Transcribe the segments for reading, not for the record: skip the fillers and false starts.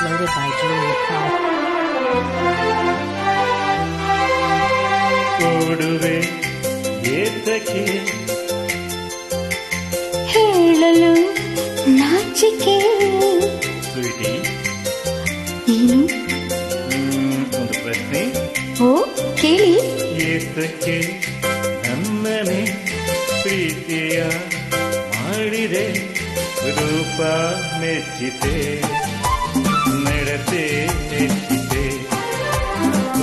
uploaded by Juliet Collins. ಕೊಡುವೆ ಏತಕ್ಕೆ ಹೇಳಲು ನಾಚಿಕೆ ಸ್ವೀಟಿ ಏನು ಒಂದು ಪ್ರಶ್ನೆ ಓ ಕೇಳಿ ಏತಕ್ಕೆ ನನ್ನನೆ ಪ್ರೀತಿಯ ಮಾಡಿದೆ ರೂಪ ಮೆಚ್ಚಿತೆ ನಡತೆ ಹೆಚ್ಚಿತೆ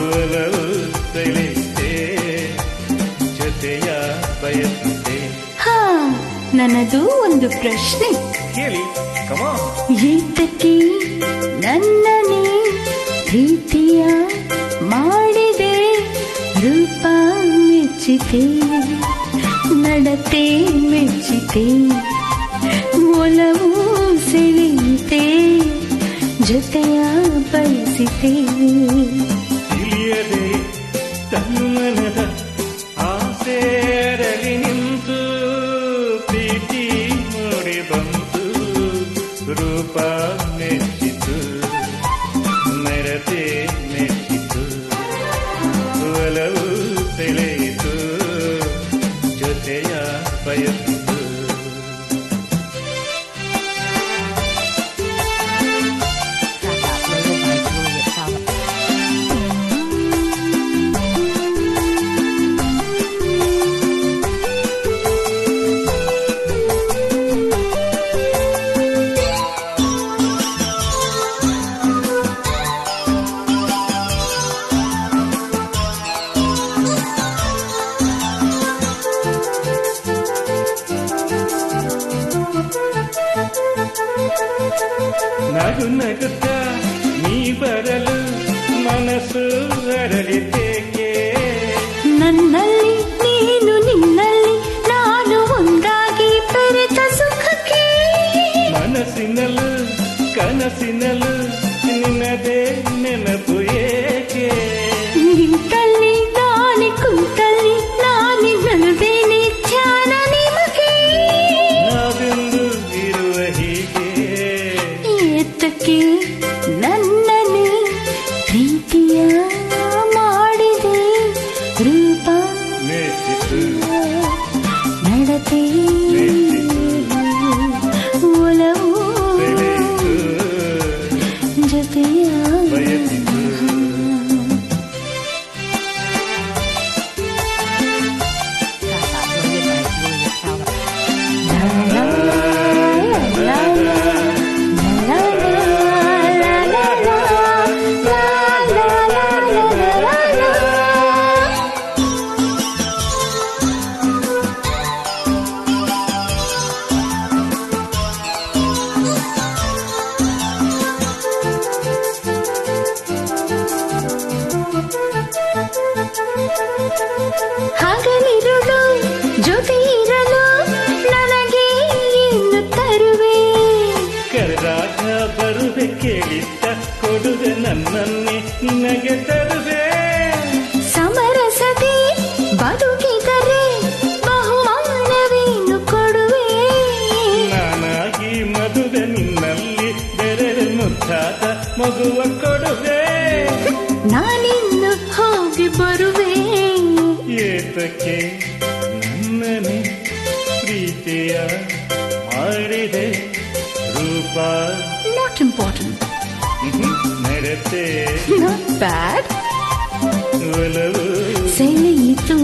ಒಲವು ಸೆಳೆತೆ ಜೊತೆಯ ಬಯಸುತ್ತೆ ಹಾ ನನ್ನದು ಒಂದು ಪ್ರಶ್ನೆ ಕೇಳಿ ಕಮಾ ಏತಕ್ಕೆ ನನ್ನನೇ ಪ್ರೀತಿಯ ಮಾಡಿದೆ ರೂಪ ಮೆಚ್ಚಿತೆ ನಡತೆ ಮೆಚ್ಚಿತೆ ಒಲವು ಸೆಳೆಯಿತೆ ಜೊತೆಯ ಬಯಸಿತೆ ತಿಳಿಯದೆ ತನ್ಮನದ ಆಸೆಯಲ್ಲಿ ನಿಂತು ಪ್ರೀತಿ ಮೂಡಿ ಬಂತು ರೂಪ ಮೆಚ್ಚಿತು ನರತೆ ಮೆಚ್ಚಿತು ಒಲವು ಸೆಳೆಯಿತು ಜೊತೆಯ ಬಯಸಿತು ನಗು ನಗುತ್ತ ನೀ ಬರಲು ಮನಸ್ಸು ಅರಳಿತೇಕೆ ನನ್ನಲ್ಲಿ ನೀನು ನಿನ್ನಲ್ಲಿ ನಾನು ಒಂದಾಗಿ ಬೆರೆತ ಸುಖಕ್ಕೆ ಮನಸ್ಸಿನಲ್ಲೂ ಕನಸಿನಲ್ಲೂ ನಿನ್ನದೇ ನೆನಪು ಏಕೆ ನಿಂತಲ್ಲಿ ನಾನೇ ಕುಂತಲ್ಲಿ ನಾನೇ ನಲುವೇನೆ ಧ್ಯಾನ ನಿಮಗೆ ನಾವೆಂದು ಇರುವ ಹೀಗೆ ಏತಕ್ಕೆ ನನ್ನನೇ ಪ್ರೀತಿಯ ಮಾಡಿದೆ ರೂಪ ಮೆಚ್ಚಿತು ನಡತೆ ಒಲವು ಸೆಳೆಯಿತು ಜೊತೆಯ ಬಯಸಿತು ಹಗಲಿರುಳು ಜೊತೆ ಇರಲು ನನಗೆ ಇನ್ನು ತರುವೆ ಕರೆದಾಗ ಬರುವೆ ಕೇಳಿದ್ದ ಕೊಡುವೆ ನನ್ನನ್ನೇ ನಿನಗೆ ತರುವೆ ಸಮರಸದೆ ಬದುಕಿದರೆ ಬಹುಮಾನವೇನು ಕೊಡುವೆ ನಾನಾಗಿ ಮದುವೆ ನಿನ್ನಲ್ಲಿ ಬೆರಳು ಮುದ್ದಾದ ಮಗುವ ಕೊಡುವೆ ನಾನಿನ್ನು ಹೋಗಿ ಬರುವೆ ಏತಕ್ಕೆ ನನ್ನನೆ ಪ್ರೀತಿಯ ಮಾಡಿದೆ ರೂಪ ನಾಟ್ ಇಂಪಾರ್ಟೆಂಟ್ ನಡತೆ ನಾಟ್ ಬ್ಯಾಡ್ ಒಲವು ಸೆಳೆಯಿತು